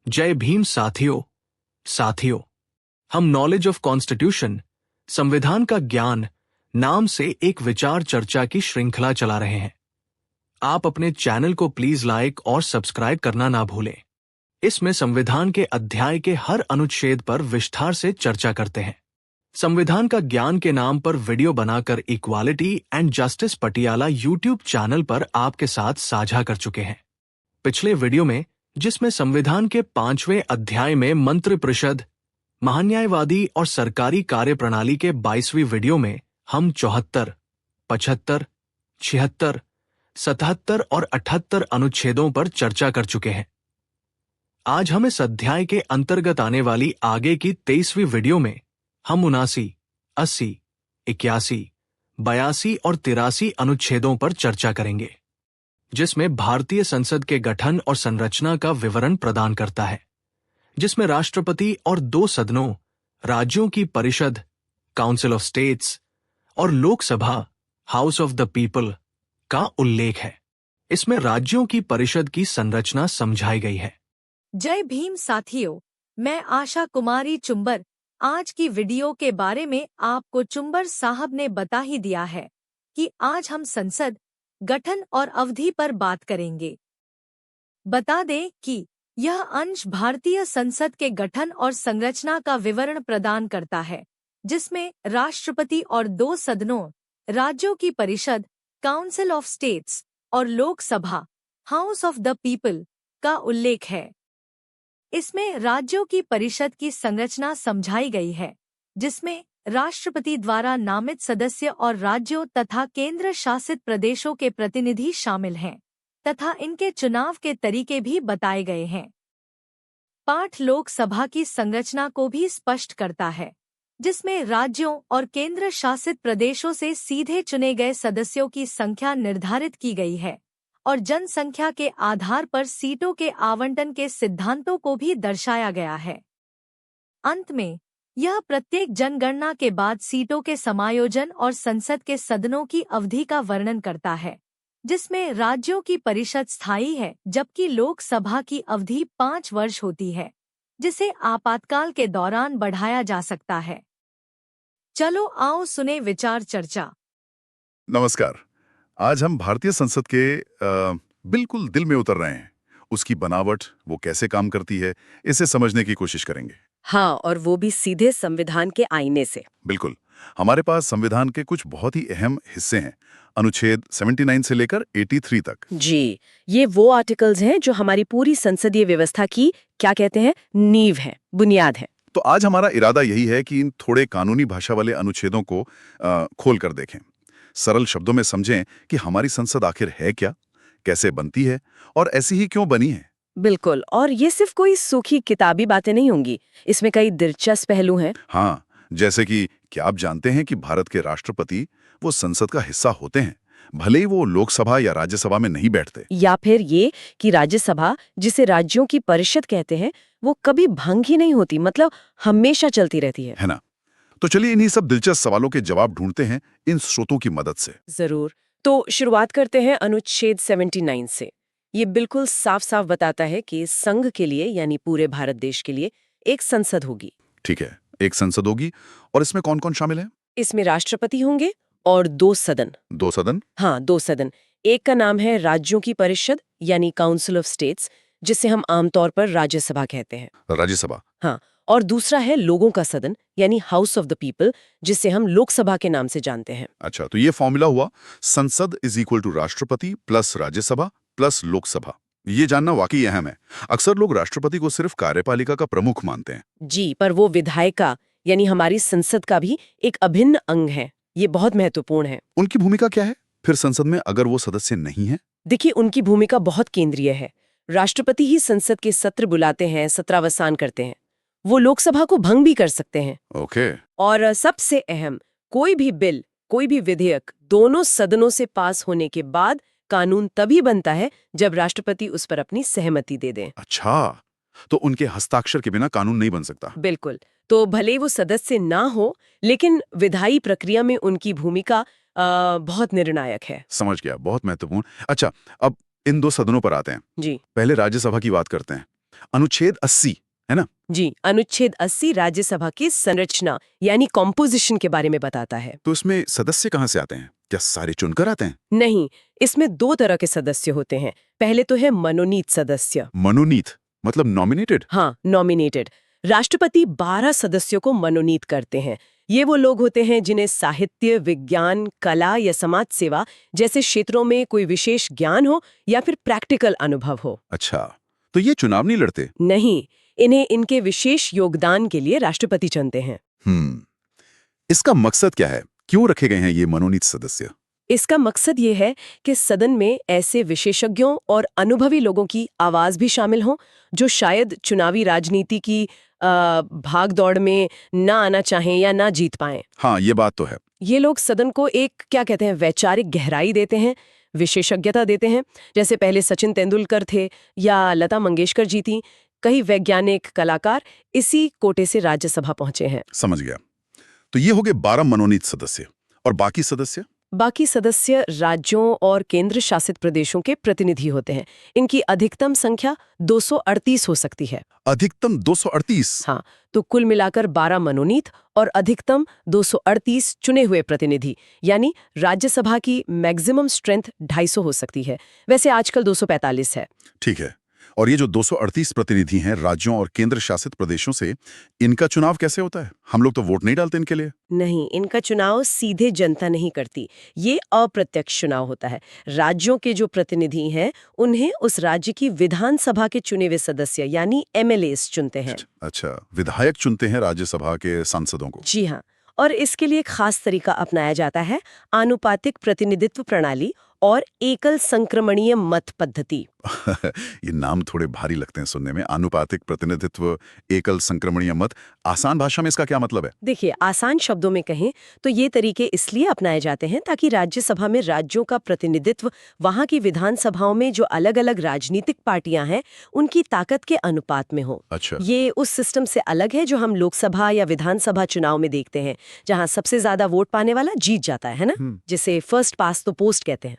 जय भीम साथियों, हम नॉलेज ऑफ कॉन्स्टिट्यूशन, संविधान का ज्ञान नाम से एक विचार चर्चा की श्रृंखला चला रहे हैं। आप अपने चैनल को प्लीज लाइक और सब्सक्राइब करना ना भूलें। इसमें संविधान के अध्याय के हर अनुच्छेद पर विस्तार से चर्चा करते हैं। संविधान का ज्ञान के नाम पर वीडियो बनाकर equality and justice Patiala YouTube channel पर आपके साथ साझा कर चुके हैं। पिछले वीडियो में, जिसमें संविधान के 5वें अध्याय में मंत्रिपरिषद, महान्यायवादी और सरकारी कार्यप्रणाली के 22वीं वीडियो में हम 74, 75, 76, 77 और 78 अनुच्छेदों पर चर्चा कर चुके हैं। आज हम इस अध्याय के अंतर्गत आने वाली आगे की 23वीं वीडियो में हम 79, 80, 81, 82 और 83 अनुच्छेदों पर चर्चा करेंगे, जिसमें भारतीय संसद के गठन और संरचना का विवरण प्रदान करता है, जिसमें राष्ट्रपति और 2 सदनों, राज्यों की परिषद, काउंसिल ऑफ स्टेट्स और Lok Sabha, house of the people का उल्लेख है। इसमें राज्यों की परिषद की संरचना समझाई गई है। जय भीम साथियों, मैं आशा कुमारी चुंबर आज की वीडियो के बारे में आपको चुंबर साहब ने बता ही दिया है कि आज हम संसद गठन और अवधि पर बात करेंगे। बता दें कि यह अंश भारतीय संसद के गठन और संरचना का विवरण प्रदान करता है, जिसमें राष्ट्रपति और 2 सदनों, राज्यों की परिषद, काउंसिल ऑफ स्टेट्स और Lok Sabha, house of the people का उल्लेख है। इसमें राज्यों की परिषद की संरचना समझाई गई है, जिसमें राष्ट्रपति द्वारा नामित सदस्य और राज्यों तथा केंद्र शासित प्रदेशों के प्रतिनिधि शामिल हैं, तथा इनके चुनाव के तरीके भी बताए गए हैं। पाठ लोकसभा की संरचना को भी स्पष्ट करता है, जिसमें राज्यों और केंद्र शासित प्रदेशों से सीधे चुने गए सदस्यों की संख्या निर्धारित की गई है और जनसंख्या के आधार पर सीटों के आवंटन के सिद्धांतों को भी दर्शाया गया है। अंत में, यह प्रत्येक जनगणना के बाद सीटों के समायोजन और संसद के सदनों की अवधि का वर्णन करता है, जिसमें राज्यों की परिषद स्थायी है जबकि लोकसभा की अवधि 5 वर्ष होती है, जिसे आपातकाल के दौरान बढ़ाया जा सकता है। चलो आओ सुने विचार चर्चा। नमस्कार। आज हम भारतीय संसद के बिल्कुल दिल में उतर रहे हैं। उसकी बनावट, वो कैसे काम करती है, इसे समझने की कोशिश करेंगे। हाँ, और वो भी सीधे संविधान के आईने से। बिल्कुल। हमारे पास संविधान के कुछ बहुत ही अहम हिस्से हैं, अनुच्छेद 79 से लेकर 83 तक। जी, ये वो आर्टिकल्स हैं जो हमारी पूरी संसदीय व्यवस्था की, क्या कहते हैं, नींव है, बुनियाद है। तो आज हमारा इरादा यही है कि इन थोड़े कानूनी भाषा वाले अनुच्छेदों को खोल कर देखें, सरल शब्दों में समझें कि हमारी संसद आखिर है क्या, कैसे बनती है और ऐसी ही क्यों बनी है। बिल्कुल, और ये सिर्फ कोई सूखी किताबी बातें नहीं होंगी, इसमें कई दिलचस्प पहलू हैं। हाँ, जैसे कि क्या आप जानते हैं कि भारत के राष्ट्रपति वो संसद का हिस्सा होते हैं, भले ही वो लोकसभा या राज्यसभा में नहीं बैठते। या फिर ये कि राज्यसभा, जिसे राज्यों की परिषद कहते हैं, वो कभी भंग ही नहीं होती, मतलब हमेशा चलती रहती है ना? तो चलिए इन्हीं सब दिलचस्प सवालों के जवाब ढूंढते हैं इन स्रोतों की मदद से। जरूर। तो शुरुआत करते हैं अनुच्छेद 79 से। ये बिल्कुल साफ साफ बताता है कि संघ के लिए, यानी पूरे भारत देश के लिए, एक संसद होगी। ठीक है, एक संसद होगी। और इसमें कौन कौन शामिल है? इसमें राष्ट्रपति होंगे और 2 सदन। 2 सदन? हाँ, 2 सदन। एक का नाम है राज्यों की परिषद, यानी काउंसिल ऑफ स्टेट्स, जिसे हम आमतौर पर राज्यसभा कहते हैं। राज्यसभा। हाँ, और दूसरा है लोगों का सदन, यानी हाउस ऑफ द पीपल, जिसे हम लोकसभा के नाम से जानते हैं। अच्छा, तो ये फॉर्मूला हुआ संसद इज इक्वल टू राष्ट्रपति प्लस राज्यसभा प्लस लोकसभा। ये जानना वाकई अहम है। अक्सर लोग राष्ट्रपति को सिर्फ कार्यपालिका का प्रमुख मानते हैं। जी, पर वो विधायिका, यानी हमारी संसद का भी एक अभिन्न अंग है। ये बहुत महत्वपूर्ण है। उनकी भूमिका क्या है फिर संसद में अगर वो सदस्य नहीं है? देखिए, उनकी भूमिका बहुत केंद्रीय है। राष्ट्रपति ही संसद के सत्र बुलाते हैं, सत्रावसान करते हैं। वो लोकसभा को भंग भी कर सकते हैं। ओके। और सबसे अहम, कोई भी बिल, कोई भी विधेयक दोनों सदनों से पास होने के बाद कानून तभी बनता है जब राष्ट्रपति उस पर अपनी सहमति दे दें। अच्छा, तो उनके हस्ताक्षर के बिना कानून नहीं बन सकता। बिल्कुल। तो भले वो सदस्य ना हो, लेकिन विधायी प्रक्रिया में उनकी भूमिका बहुत निर्णायक है। समझ गया, बहुत महत्वपूर्ण। अच्छा, अब इन 2 सदनों पर आते हैं। जी। पहले राज्यसभा की बात करते हैं। अनुच्छेद 80 है ना? जी, अनुच्छेद 80 राज्यसभा की संरचना यानी कॉम्पोजिशन के बारे में बताता है। तो इसमें सदस्य कहाँ से आते हैं? क्या सारे चुनकर आते हैं? नहीं, इसमें 2 तरह के सदस्य होते हैं। पहले तो है मनोनीत सदस्य। मनोनीत मतलब नॉमिनेटेड? हाँ, नॉमिनेटेड। राष्ट्रपति 12 सदस्यों को मनोनीत करते हैं। ये वो लोग होते हैं जिन्हें साहित्य, विज्ञान, कला या समाज सेवा जैसे क्षेत्रों में कोई विशेष ज्ञान हो या फिर प्रैक्टिकल अनुभव हो। अच्छा, तो ये चुनाव नहीं लड़ते? नहीं, इन्हें इनके विशेष योगदान के लिए राष्ट्रपति चुनते हैं। इसका मकसद क्या है? क्यों रखे गए हैं ये मनोनीत सदस्य? इसका मकसद ये है कि सदन में ऐसे विशेषज्ञों और अनुभवी लोगों की आवाज भी शामिल हो जो शायद चुनावी राजनीति की भाग दौड़ में ना आना चाहें या ना जीत पाएं। हाँ, ये बात तो है। ये लोग सदन को एक क्या कहते हैं वैचारिक गहराई देते हैं, विशेषज्ञता देते हैं। जैसे पहले सचिन तेंदुलकर थे या लता मंगेशकर जी थी। कई वैज्ञानिक, कलाकार इसी कोटे से राज्यसभा पहुंचे हैं। समझ गया। तो ये हो गए 12 मनोनीत सदस्य। और बाकी सदस्य? बाकी सदस्य राज्यों और केंद्र शासित प्रदेशों के प्रतिनिधि होते हैं। इनकी अधिकतम संख्या 238 हो सकती है। अधिकतम 238? हाँ, तो कुल मिलाकर 12 मनोनीत और अधिकतम 238 चुने हुए प्रतिनिधि, यानी राज्यसभा की मैक्सिमम स्ट्रेंथ 250 हो सकती है। वैसे आजकल 245 है। ठीक है। और ये जो 238 प्रतिनिधि हैं राज्यों और केंद्र शासित प्रदेशों से, इनका चुनाव कैसे होता है? हम लोग तो वोट नहीं डालते इनके लिए। नहीं, इनका चुनाव सीधे जनता नहीं करती। ये अप्रत्यक्ष चुनाव होता है। राज्यों के जो प्रतिनिधि हैं उन्हें उस राज्य की विधानसभा के चुने हुए सदस्य यानी एमएलएस चुनते हैं। अच्छा, विधायक चुनते हैं राज्यसभा के सांसदों को? जी हाँ, और इसके लिए एक खास तरीका अपनाया जाता है, आनुपातिक प्रतिनिधित्व प्रणाली और एकल संक्रमणीय मत पद्धति। ये नाम थोड़े भारी लगते हैं सुनने में। आनुपातिक प्रतिनिधित्व, एकल संक्रमणीय मत। आसान भाषा में इसका क्या मतलब है? देखिए, आसान शब्दों में कहें तो ये तरीके इसलिए अपनाए जाते हैं ताकि राज्यसभा में राज्यों का प्रतिनिधित्व वहां की विधानसभाओं में जो अलग अलग राजनीतिक पार्टियां हैं उनकी ताकत के अनुपात में हो। अच्छा। ये उस सिस्टम से अलग है जो हम लोकसभा या विधानसभा चुनाव में देखते हैं, जहां सबसे ज्यादा वोट पाने वाला जीत जाता है ना, जिसे फर्स्ट पास द पोस्ट कहते हैं।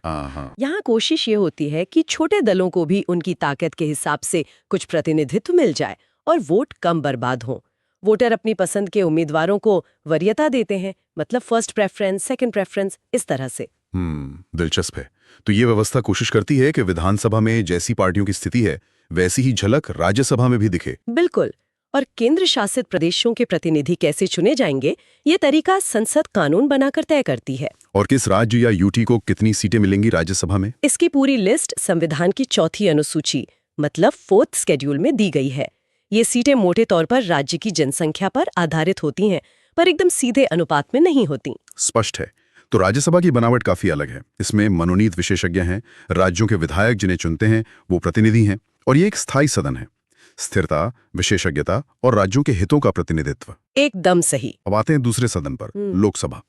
यहाँ कोशिश ये होती है कि छोटे दलों को भी उनकी ताकत के हिसाब से कुछ प्रतिनिधित्व मिल जाए और वोट कम बर्बाद हो। वोटर अपनी पसंद के उम्मीदवारों को वरीयता देते हैं, मतलब फर्स्ट प्रेफरेंस, सेकंड प्रेफरेंस, इस तरह से। दिलचस्प है। तो ये व्यवस्था कोशिश करती है कि विधानसभा में जैसी पार्टियों की स्थिति है वैसी ही झलक राज्यसभा में भी दिखे। बिल्कुल। और केंद्र शासित प्रदेशों के प्रतिनिधि कैसे चुने जाएंगे, ये तरीका संसद कानून बनाकर तय करती है। और किस राज्य या यूटी को कितनी सीटें मिलेंगी राज्यसभा में? इसकी पूरी लिस्ट संविधान की 4th अनुसूची मतलब 4th शेड्यूल में दी गई है। ये सीटें मोटे तौर पर राज्य की जनसंख्या पर आधारित होती हैं, पर एकदम सीधे अनुपात में नहीं होती। स्पष्ट है। तो राज्यसभा की बनावट काफी अलग है। इसमें मनोनीत विशेषज्ञ हैं, राज्यों के विधायक जिन्हें चुनते हैं वो प्रतिनिधि हैं, और ये एक स्थायी सदन है। स्थिरता, विशेषज्ञता और राज्यों के हितों का प्रतिनिधित्व। एकदम सही। अब आते हैं दूसरे सदन पर, लोकसभा।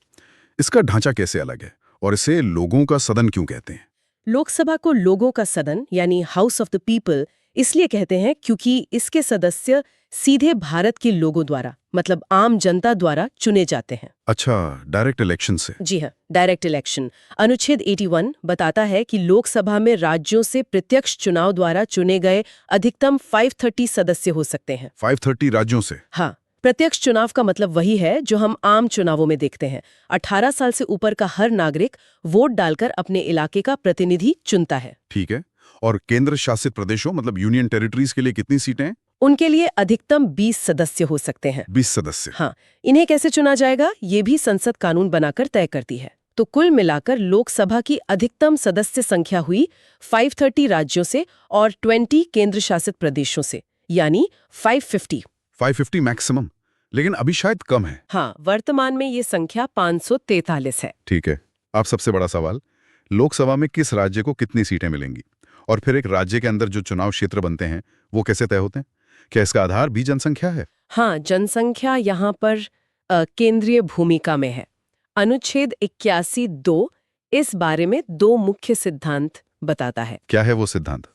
इसका ढांचा कैसे अलग है और इसे लोगों का सदन क्यों कहते हैं? लोकसभा को लोगों का सदन यानी हाउस ऑफ द पीपल इसलिए कहते हैं क्योंकि इसके सदस्य सीधे भारत के लोगों द्वारा, मतलब आम जनता द्वारा चुने जाते हैं। अच्छा, डायरेक्ट इलेक्शन से? जी हाँ, डायरेक्ट इलेक्शन। अनुच्छेद 81 बताता है कि लोकसभा में राज्यों से प्रत्यक्ष चुनाव द्वारा चुने गए अधिकतम 530 सदस्य हो सकते हैं। 530 राज्यों से? हाँ, प्रत्यक्ष चुनाव का मतलब वही है जो हम आम चुनावों में देखते हैं। 18 साल से ऊपर का हर नागरिक वोट डालकर अपने इलाके का प्रतिनिधि चुनता है। ठीक है। और केंद्र शासित प्रदेशों मतलब यूनियन टेरिटरीज के लिए कितनी सीटें हैं? उनके लिए अधिकतम 20 सदस्य हो सकते हैं। 20 सदस्य? हाँ, इन्हें कैसे चुना जाएगा ये भी संसद कानून बनाकर तय करती है। तो कुल मिलाकर लोकसभा की अधिकतम सदस्य संख्या हुई 530 राज्यों से और 20 केंद्र शासित प्रदेशों से, यानी 550 मैक्सिमम। लेकिन अभी शायद कम है। हाँ, वर्तमान में ये संख्या 543 है। ठीक है। अब सबसे बड़ा सवाल, लोकसभा में किस राज्य को कितनी सीटें मिलेंगी? और फिर एक राज्य के अंदर जो चुनाव क्षेत्र बनते हैं वो कैसे तय होते हैं? क्या इसका आधार भी जनसंख्या है? हाँ, जनसंख्या यहाँ पर केंद्रीय भूमिका में है। अनुच्छेद 81(2) इस बारे में 2 मुख्य सिद्धांत बताता है। क्या है वो सिद्धांत?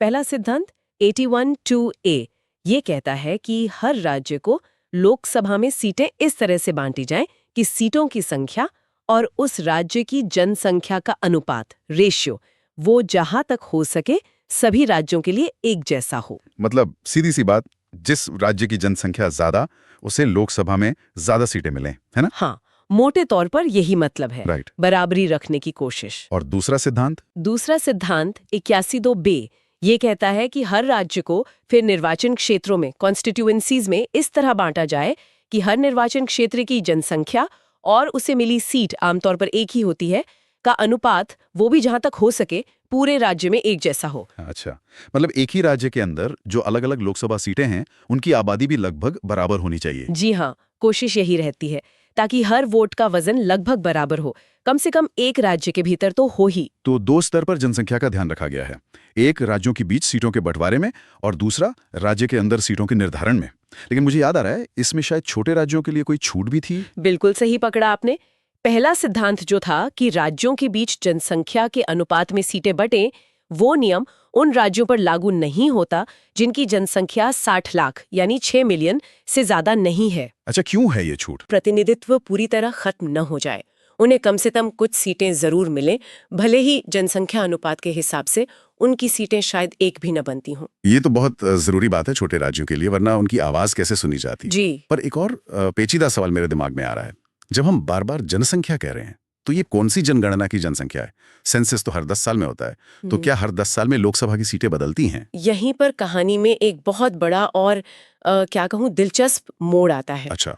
पहला सिद्धांत 81(2)A ये कहता है कि हर राज्य को लोकसभा में सीटें इस तरह से बांटी जाएं कि सीटों की संख्या और उस राज्य की जनसंख्या का अनुपात, रेशियो, वो जहां तक हो सके सभी राज्यों के लिए एक जैसा हो। मतलब सीधी सी बात, जिस राज्य की जनसंख्या ज्यादा उसे लोकसभा में ज्यादा सीटें मिलें, है ना? हाँ, मोटे तौर पर यही मतलब है। राइट। बराबरी रखने की कोशिश। और दूसरा सिद्धांत? दूसरा सिद्धांत 81(2)(b ये कहता है कि हर राज्य को फिर निर्वाचन क्षेत्रों में, कॉन्स्टिट्यूएंसीज में इस तरह बांटा जाए कि हर निर्वाचन क्षेत्र की जनसंख्या और उसे मिली सीट आमतौर पर एक ही होती है का अनुपात, वो भी जहां तक हो सके पूरे राज्य में एक जैसा हो। अच्छा, मतलब एक ही राज्य के अंदर जो अलग अलग लोकसभा सीटें हैं उनकी आबादी भी लगभग बराबर होनी चाहिए। जी हाँ, कोशिश यही रहती है ताकि हर वोट का वजन लगभग बराबर हो, कम से कम एक राज्य के भीतर तो हो ही। तो दो स्तर पर जनसंख्या का ध्यान रखा गया है, एक राज्यों के बीच सीटों के बंटवारे में और दूसरा राज्य के अंदर सीटों के निर्धारण में। लेकिन मुझे याद आ रहा है इसमें शायद छोटे राज्यों के लिए कोई छूट भी थी। बिल्कुल सही पकड़ा आपने। पहला सिद्धांत जो था कि राज्यों के बीच जनसंख्या के अनुपात में सीटें बंटें, वो नियम उन राज्यों पर लागू नहीं होता जिनकी जनसंख्या 60 लाख यानी 6 मिलियन से ज्यादा नहीं है। अच्छा, क्यों है ये छूट? प्रतिनिधित्व पूरी तरह खत्म न हो जाए, उन्हें कम से कम कुछ सीटें जरूर मिलें, भले ही जनसंख्या अनुपात के हिसाब से उनकी सीटें शायद एक भी न बनती हों। ये तो बहुत जरूरी बात है छोटे राज्यों के लिए, वरना उनकी आवाज कैसे सुनी जाती। जी। पर एक और पेचीदा सवाल मेरे दिमाग में आ रहा है, जब हम बार बार जनसंख्या कह रहे हैं तो ये कौन सी जनगणना की जनसंख्या है? सेंसस तो हर 10 साल में होता है, तो क्या हर 10 साल में लोकसभा की सीटें बदलती हैं? यहीं पर कहानी में एक बहुत बड़ा और क्या कहूँ दिलचस्प मोड़ आता है। अच्छा,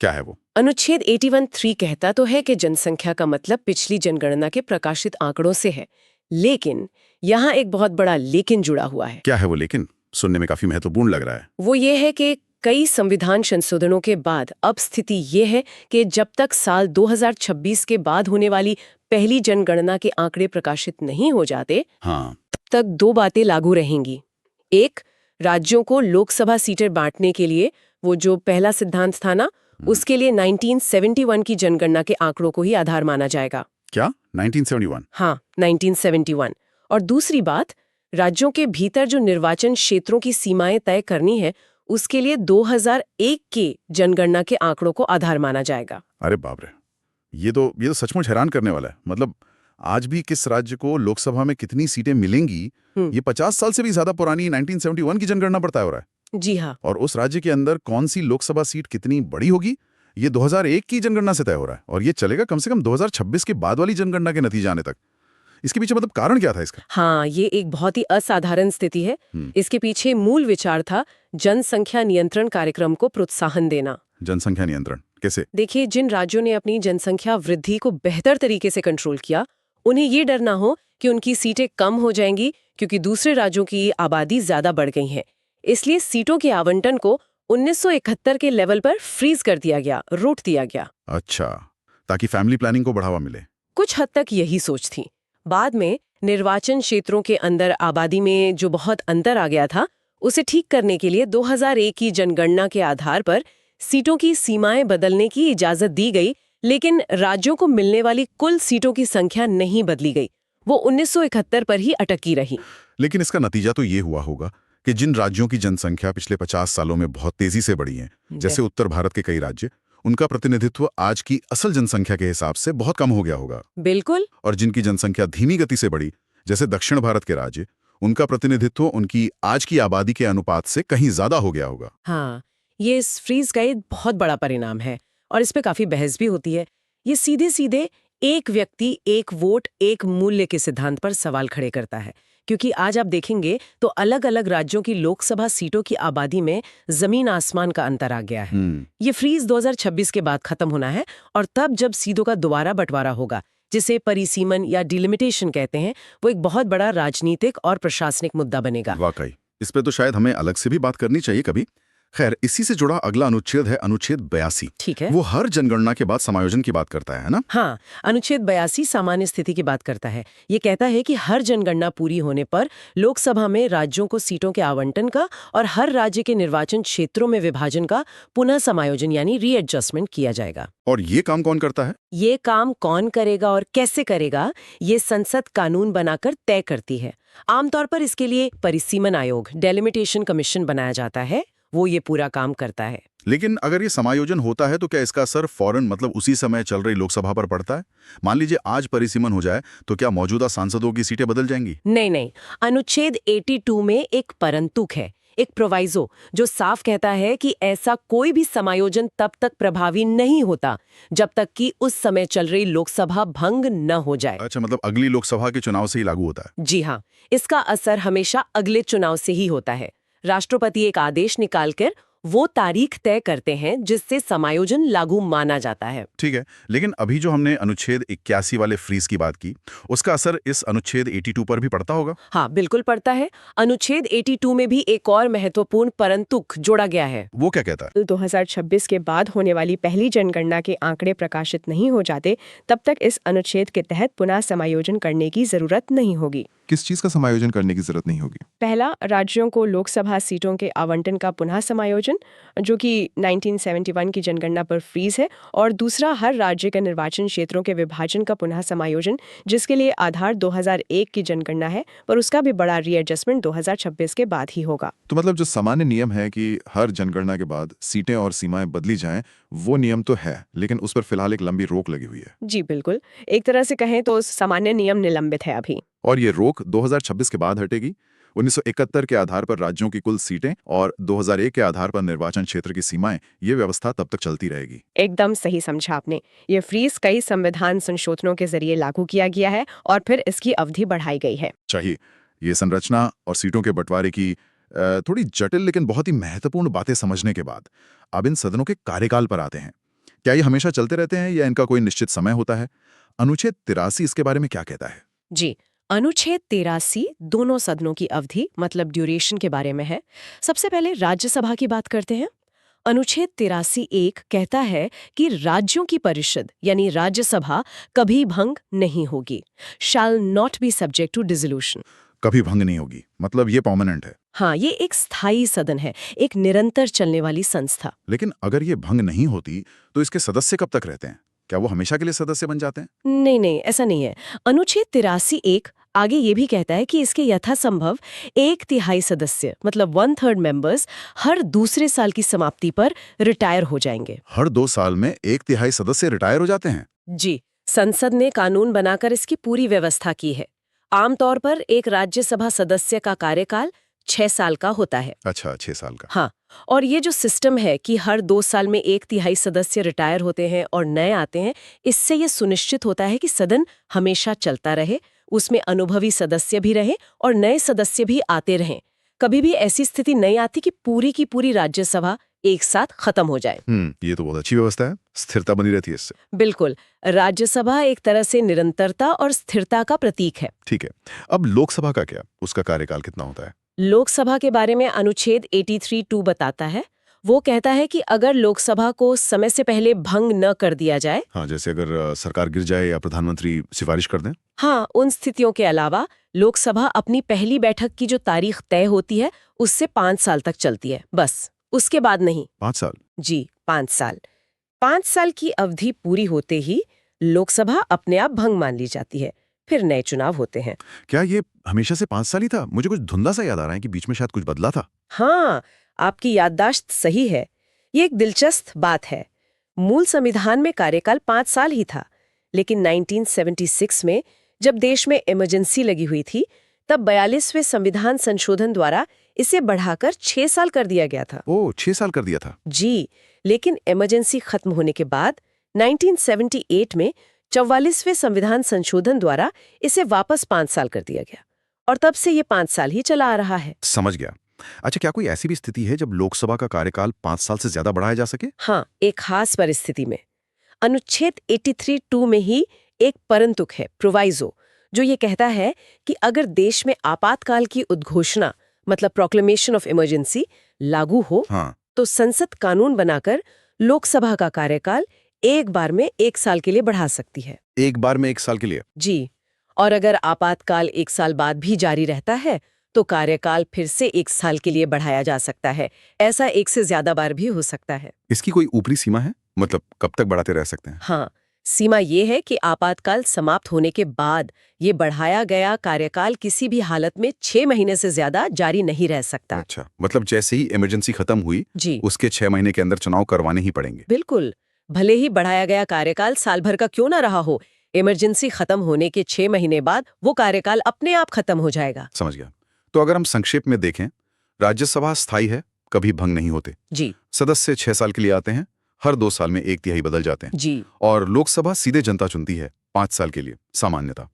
क्या है वो? अनुच्छेद 81(3) कहता तो है कि जनसंख्या का मतलब पिछली जनगणना के प्रकाशित आंकड़ों से है, लेकिन यहाँ एक बहुत बड़ा लेकिन जुड़ा हुआ है। क्या है वो लेकिन? सुनने में काफी महत्वपूर्ण लग रहा है। वो ये है कि कई संविधान संशोधनों के बाद अब स्थिति ये है कि जब तक साल 2026 के बाद होने वाली पहली जनगणना के आंकड़े प्रकाशित नहीं हो जाते, हाँ, तब तक दो बातें लागू रहेंगी। एक, राज्यों को लोकसभा सीटें बांटने के लिए वो जो पहला सिद्धांत था ना, उसके लिए 1971 की जनगणना के आंकड़ों को ही आधार माना जाएगा। क्या 1971? हाँ, 1971। और दूसरी बात, राज्यों के भीतर जो निर्वाचन क्षेत्रों की सीमाएं तय करनी है, उसके लिए 2001 के जनगणना के आंकड़ों को आधार माना जाएगा। अरे बाप रे, ये तो सचमुच हैरान करने वाला है। मतलब आज भी किस राज्य को लोकसभा में कितनी सीटें मिलेंगी, ये 50 साल से भी ज्यादा पुरानी 1971 की जनगणना पर तय हो रहा है। जी हाँ। और उस राज्य के अंदर कौन सी लोकसभा सीट कितनी बड़ी होगी, ये 2001 की जनगणना से तय हो रहा है, और ये चलेगा कम से कम 2026 के बाद वाली जनगणना के नतीजे आने तक। इसके पीछे मतलब कारण क्या था इसका? हाँ, ये एक बहुत ही असाधारण स्थिति है। इसके पीछे मूल विचार था जनसंख्या नियंत्रण कार्यक्रम को प्रोत्साहन देना। जनसंख्या नियंत्रण कैसे? देखिए, जिन राज्यों ने अपनी जनसंख्या वृद्धि को बेहतर तरीके से कंट्रोल किया, उन्हें ये डर ना हो कि उनकी सीटें कम हो जाएंगी क्योंकि दूसरे राज्यों की आबादी ज्यादा बढ़ गई है। इसलिए सीटों के आवंटन को 1971 के लेवल पर फ्रीज कर दिया गया, रोक दिया गया। अच्छा, ताकि फैमिली प्लानिंग को बढ़ावा मिले। कुछ हद तक यही सोच थी। बाद में निर्वाचन क्षेत्रों के अंदर आबादी में जो बहुत अंतर आ गया था, उसे ठीक करने के लिए 2001 की जनगणना के आधार पर सीटों की सीमाएं बदलने की इजाजत दी गई, लेकिन राज्यों को मिलने वाली कुल सीटों की संख्या नहीं बदली गई। वो 1971 पर ही अटकी रही। लेकिन इसका नतीजा तो ये हुआ होगा कि जिन राज्यों की जनसंख्या पिछले 50 सालों में बहुत तेजी से बढ़ी है, जैसे उत्तर भारत के कई राज्य, उनका प्रतिनिधित्व आज की असल जनसंख्या के हिसाब से बहुत कम हो गया होगा। बिल्कुल। और जिनकी जनसंख्या धीमी गति से बढ़ी, जैसे दक्षिण भारत के राज्य, उनका प्रतिनिधित्व उनकी आज की आबादी के अनुपात से कहीं ज्यादा हो गया होगा। हाँ, ये इस फ्रीज का एक बहुत बड़ा परिणाम है और इस पे काफी बहस भी होती है। ये सीधे सीधे एक व्यक्ति एक वोट एक मूल्य के सिद्धांत पर सवाल खड़े करता है, क्योंकि आज आप देखेंगे तो अलग अलग राज्यों की लोकसभा सीटों की आबादी में जमीन आसमान का अंतर आ गया है। ये फ्रीज 2026 के बाद खत्म होना है और तब जब सीटों का दोबारा बंटवारा होगा, जिसे परिसीमन या डिलिमिटेशन कहते हैं, वो एक बहुत बड़ा राजनीतिक और प्रशासनिक मुद्दा बनेगा। वाकई इस पे तो शायद हमें अलग से भी बात करनी चाहिए कभी। खैर, इसी से जुड़ा अगला अनुच्छेद है अनुच्छेद 82। ठीक है। वो हर जनगणना के बाद समायोजन की बात करता है ना? हाँ, अनुच्छेद 82 सामान्य स्थिति की बात करता है। ये कहता है कि हर जनगणना पूरी होने पर लोकसभा में राज्यों को सीटों के आवंटन का और हर राज्य के निर्वाचन क्षेत्रों में विभाजन का पुनः समायोजन यानी रीएडजस्टमेंट किया जाएगा। और ये काम कौन करता है? ये काम कौन करेगा और कैसे करेगा, ये संसद कानून बनाकर तय करती है। आमतौर पर इसके लिए परिसीमन आयोग, डेलिमिटेशन कमीशन बनाया जाता है, वो ये पूरा काम करता है। लेकिन अगर ये समायोजन होता है तो क्या इसका असर फौरन मतलब उसी समय चल रही लोकसभा पर पड़ता है? मान लीजिए आज परिसीमन हो जाए तो क्या मौजूदा सांसदों की सीटें बदल जाएंगी? नहीं नहीं, अनुच्छेद 82 में एक परंतुक है, एक प्रोवाइजो, जो साफ कहता है कि ऐसा कोई भी समायोजन तब तक प्रभावी नहीं होता जब तक कि उस समय चल रही लोकसभा भंग न हो जाए। अच्छा, मतलब अगली लोकसभा के चुनाव से ही लागू होता है? जी हाँ, इसका असर हमेशा अगले चुनाव से ही होता है। राष्ट्रपति एक आदेश निकालकर वो तारीख तय करते हैं जिससे समायोजन लागू माना जाता है। ठीक है, लेकिन अभी जो हमने अनुच्छेद 81 वाले फ्रीज की बात की, उसका असर इस अनुच्छेद 82 पर भी पड़ता होगा? हाँ, बिल्कुल पड़ता है। अनुच्छेद 82 में भी एक और महत्वपूर्ण परंतुक जोड़ा गया है। वो क्या कहता है? 2026 के बाद होने वाली पहली जनगणना के आंकड़े प्रकाशित नहीं हो जाते तब तक इस अनुच्छेद के तहत पुनः समायोजन करने की जरूरत नहीं होगी। किस चीज का समायोजन करने की जरूरत नहीं होगी? पहला, राज्यों को लोकसभा सीटों के आवंटन का पुनः समायोजन, जो कि 1971 की जनगणना पर फ्रीज है, और दूसरा, हर राज्य के निर्वाचन क्षेत्रों के विभाजन का पुनः समायोजन, जिसके लिए आधार 2001 की जनगणना है, पर उसका भी बड़ा रीएडजस्टमेंट 2026 के बाद ही होगा। तो मतलब जो सामान्य नियम है कि हर जनगणना के बाद सीटें और सीमाएं बदली जाएं, वो नियम तो है, लेकिन उस पर फिलहाल एक लंबी रोक लगी हुई है। जी बिल्कुल, एक तरह से कहें तो सामान्य नियम निलंबित है अभी। और ये रोक 2026 के बाद हटेगी। 1971 के आधार पर राज्यों की कुल सीटें और 2001 के आधार पर निर्वाचन क्षेत्र की सीमाएं, ये व्यवस्था तब तक चलती रहेगी। एकदम सही समझा आपने। ये फ्रीज कई संविधान संशोधनों के जरिए लागू किया गया है और फिर इसकी अवधि बढ़ाई गई है। चाहिए ये संरचना और सीटों के बंटवारे की थोड़ी जटिल लेकिन बहुत ही महत्वपूर्ण बातें समझने के बाद अब इन सदनों के कार्यकाल पर आते हैं। क्या ये हमेशा चलते रहते हैं या इनका कोई निश्चित समय होता है? अनुच्छेद 83 इसके बारे में क्या कहता है? जी, अनुच्छेद 83 दोनों सदनों की अवधि मतलब ड्यूरेशन के बारे में है। सबसे पहले राज्यसभा की बात करते हैं। अनुच्छेद 83(1) कहता है कि राज्यों की परिषद यानी राज्यसभा कभी भंग नहीं होगी, shall not be subject to dissolution. कभी भंग नहीं होगी, मतलब ये परमानेंट है? हाँ, ये एक स्थायी सदन है, एक निरंतर चलने वाली संस्था। लेकिन अगर ये भंग नहीं होती तो इसके सदस्य कब तक रहते हैं? क्या वो हमेशा के लिए सदस्य बन जाते हैं? नहीं नहीं, ऐसा नहीं है। अनुच्छेद 83(1) आगे ये भी कहता है कि इसके यथासंभव 1/3 सदस्य मतलब 1/3 मेंबर्स हर दूसरे साल की समाप्ति पर रिटायर हो जाएंगे। हर 2 साल में 1/3 सदस्य रिटायर हो जाते हैं? जी, संसद ने कानून बनाकर इसकी पूरी व्यवस्था की है। आमतौर पर एक राज्यसभा सदस्य का कार्यकाल 6 साल का होता है। अच्छा, 6 साल का। हाँ, और ये जो सिस्टम है कि हर 2 साल में 1/3 सदस्य रिटायर होते हैं और नए आते हैं, इससे ये सुनिश्चित होता है कि सदन हमेशा चलता रहे, उसमें अनुभवी सदस्य भी रहे और नए सदस्य भी आते रहें। कभी भी ऐसी स्थिति नहीं आती कि पूरी की पूरी राज्यसभा एक साथ खत्म हो जाए। ये तो बहुत अच्छी व्यवस्था है, स्थिरता बनी रहती है इससे। बिल्कुल, राज्यसभा एक तरह से निरंतरता और स्थिरता का प्रतीक है। ठीक है, अब लोकसभा का क्या? उसका कार्यकाल कितना होता है? लोकसभा के बारे में अनुच्छेद 83(2) बताता है। वो कहता है कि अगर लोकसभा को समय से पहले भंग न कर दिया जाए, हाँ, जैसे अगर सरकार गिर जाए या प्रधानमंत्री सिफारिश कर दें। हाँ, उन स्थितियों के अलावा लोकसभा अपनी पहली बैठक की जो तारीख तय होती है उससे 5 साल तक चलती है, बस उसके बाद नहीं। 5 साल? जी, 5 साल। 5 साल की अवधि पूरी होते ही लोकसभा अपने आप भंग मान ली जाती है, फिर नए चुनाव होते हैं। क्या ये हमेशा से 5 साल ही था? मुझे कुछ धुंधला सा याद आ रहा है कि बीच में शायद कुछ बदला था। हाँ, आपकी याददाश्त सही है। ये एक दिलचस्प बात है। मूल संविधान में कार्यकाल 5 साल ही था, लेकिन 1976 में जब देश में इमरजेंसी लगी हुई थी, तब 42वें संविधान संशोधन द्वारा इसे बढ़ाकर 6 साल कर दिया गया था। ओह, 6 साल कर दिया था? जी, लेकिन इमरजेंसी खत्म होने के बाद 1978 में 44वें संविधान संशोधन द्वारा इसे वापस 5 साल कर दिया गया और तब से ये 5 साल ही चला आ रहा है। समझ गया। अच्छा, क्या कोई ऐसी भी स्थिति है जब लोकसभा का कार्यकाल 5 साल से ज्यादा बढ़ाया जा सके? हाँ, एक खास परिस्थिति में। अनुच्छेद 83(2) में ही एक परंतुक है, प्रोवाइजो, जो ये कहता है कि अगर देश में आपातकाल की उद्घोषणा मतलब प्रोक्लेमेशन ऑफ इमरजेंसी लागू हो, हाँ। तो संसद कानून बनाकर लोकसभा का कार्यकाल एक बार में 1 साल के लिए बढ़ा सकती है। एक बार में 1 साल के लिए? जी, और अगर आपातकाल 1 साल बाद भी जारी रहता है तो कार्यकाल फिर से 1 साल के लिए बढ़ाया जा सकता है। ऐसा 1 से ज्यादा बार भी हो सकता है। इसकी कोई ऊपरी सीमा है? मतलब कब तक बढ़ाते रह सकते हैं? हाँ, सीमा ये है कि आपातकाल समाप्त होने के बाद ये बढ़ाया गया कार्यकाल किसी भी हालत में 6 महीने से ज्यादा जारी नहीं रह सकता। अच्छा, मतलब जैसे ही इमरजेंसी खत्म हुई जी उसके 6 महीने के अंदर चुनाव करवाने ही पड़ेंगे। बिल्कुल, भले ही बढ़ाया गया कार्यकाल साल भर का क्यों ना रहा हो, इमरजेंसी खत्म होने के 6 महीने बाद वो कार्यकाल अपने आप खत्म हो जाएगा। समझ गया। तो अगर हम संक्षेप में देखें, राज्यसभा स्थायी है, कभी भंग नहीं होते। जी सदस्य 6 साल के लिए आते हैं, हर 2 साल में 1/3 बदल जाते हैं। जी और लोकसभा सीधे जनता चुनती है 5 साल के लिए सामान्यतः।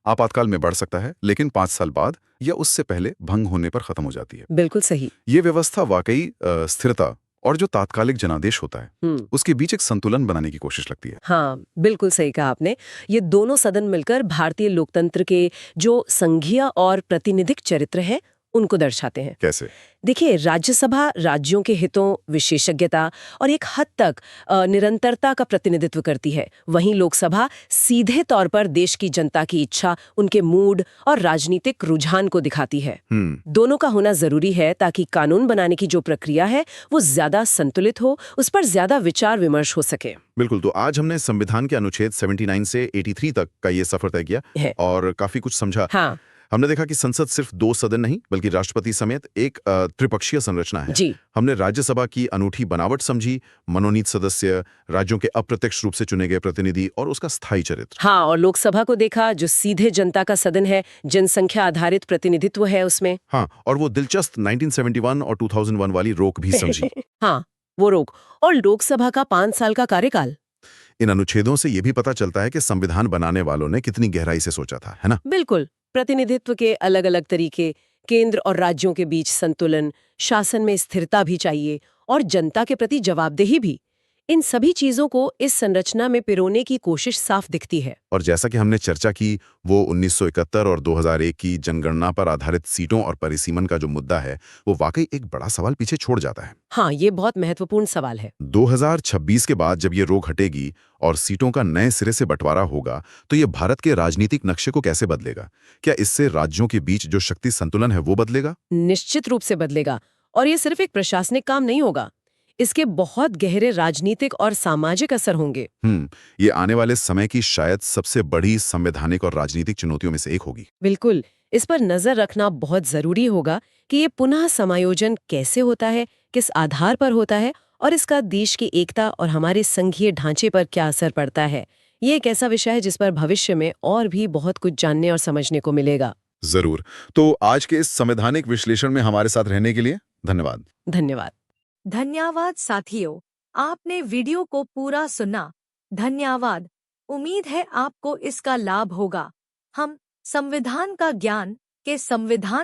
आपातकाल में बढ़ सकता है, लेकिन 5 साल बाद या उससे पहले भंग होने पर खत्म हो जाती है। बिल्कुल सही। ये व्यवस्था वाकई स्थिरता और जो तात्कालिक जनादेश होता है उसके बीच एक संतुलन बनाने की कोशिश लगती है। हाँ, बिल्कुल सही कहा आपने। ये दोनों सदन मिलकर भारतीय लोकतंत्र के जो संघीय और प्रातिनिधिक चरित्र है उनको दर्शाते हैं। कैसे? देखिए, राज्यसभा राज्यों के हितों, विशेषज्ञता और एक हद तक निरंतरता का प्रतिनिधित्व करती है। वहीं लोकसभा सीधे तौर पर देश की जनता की इच्छा, उनके मूड और राजनीतिक रुझान को दिखाती है। दोनों का होना जरूरी है ताकि कानून बनाने की जो प्रक्रिया है वो ज्यादा संतुलित हो, उस पर ज्यादा विचार विमर्श हो सके। बिल्कुल। तो आज हमने संविधान के अनुच्छेद 79 से 83 तक का ये सफर तय किया है। और काफी कुछ समझा। हाँ हमने देखा कि संसद सिर्फ 2 सदन नहीं बल्कि राष्ट्रपति समेत एक त्रिपक्षीय संरचना है। जी हमने राज्यसभा की अनूठी बनावट समझी, मनोनीत सदस्य, राज्यों के अप्रत्यक्ष रूप से चुने गए प्रतिनिधि और उसका स्थायी चरित्र। हाँ, और लोकसभा को देखा जो सीधे जनता का सदन है, जनसंख्या आधारित प्रतिनिधित्व है उसमें। हाँ, और वो दिलचस्प 1971 और 2001 वाली रोक भी समझी। हाँ, वो रोक और लोकसभा का 5 साल का कार्यकाल। इन अनुच्छेदों से ये भी पता चलता है कि संविधान बनाने वालों ने कितनी गहराई से सोचा था, है ना? बिल्कुल, प्रतिनिधित्व के अलग अलग तरीके, केंद्र और राज्यों के बीच संतुलन, शासन में स्थिरता भी चाहिए और जनता के प्रति जवाबदेही भी। इन सभी चीजों को इस संरचना में पिरोने की कोशिश साफ दिखती है। और जैसा कि हमने चर्चा की, वो 1971 और 2001 की जनगणना पर आधारित सीटों और परिसीमन का जो मुद्दा है, वो वाकई एक बड़ा सवाल पीछे छोड़ जाता है। हाँ, ये बहुत महत्वपूर्ण सवाल है। 2026 के बाद जब ये रोक हटेगी और सीटों का नए सिरे से बंटवारा होगा, तो ये भारत के राजनीतिक नक्शे को कैसे बदलेगा? क्या इससे राज्यों के बीच जो शक्ति संतुलन है वो बदलेगा? निश्चित रूप से बदलेगा। और ये सिर्फ एक प्रशासनिक काम नहीं होगा, इसके बहुत गहरे राजनीतिक और सामाजिक असर होंगे। ये आने वाले समय की शायद सबसे बड़ी संवैधानिक और राजनीतिक चुनौतियों में से एक होगी। बिल्कुल, इस पर नजर रखना बहुत जरूरी होगा कि ये पुनः समायोजन कैसे होता है, किस आधार पर होता है और इसका देश की एकता और हमारे संघीय ढांचे पर क्या असर पड़ता है। ये एक ऐसा विषय है जिस पर भविष्य में और भी बहुत कुछ जानने और समझने को मिलेगा। जरूर। तो आज के इस संवैधानिक विश्लेषण में हमारे साथ रहने के लिए धन्यवाद। धन्यवाद। धन्यवाद साथियों, आपने वीडियो को पूरा सुना। धन्यवाद। उम्मीद है आपको इसका लाभ होगा। हम संविधान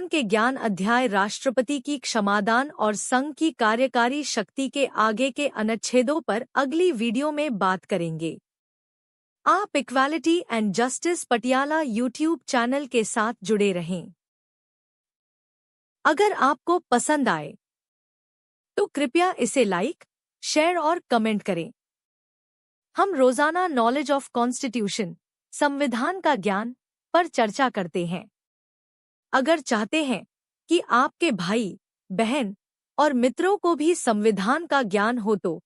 के ज्ञान अध्याय राष्ट्रपति की क्षमादान और संघ की कार्यकारी शक्ति के आगे के अनुच्छेदों पर अगली वीडियो में बात करेंगे। आप equality and justice Patiala YouTube channel के साथ जुड़े रहें। अगर आपको पसंद आए तो कृपया इसे लाइक, शेयर और कमेंट करें। हम रोजाना नॉलेज ऑफ कॉन्स्टिट्यूशन, संविधान का ज्ञान पर चर्चा करते हैं। अगर चाहते हैं कि आपके भाई, बहन और मित्रों को भी संविधान का ज्ञान हो तो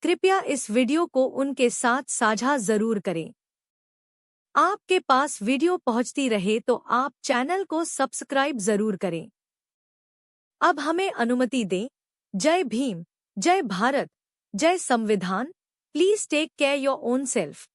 कृपया इस वीडियो को उनके साथ साझा जरूर करें। आपके पास वीडियो पहुंचती रहे तो आप चैनल को सब्सक्राइब जरूर करें। अब हमें अनुमति दें। जय भीम, जय भारत, जय संविधान। Please take care your own self.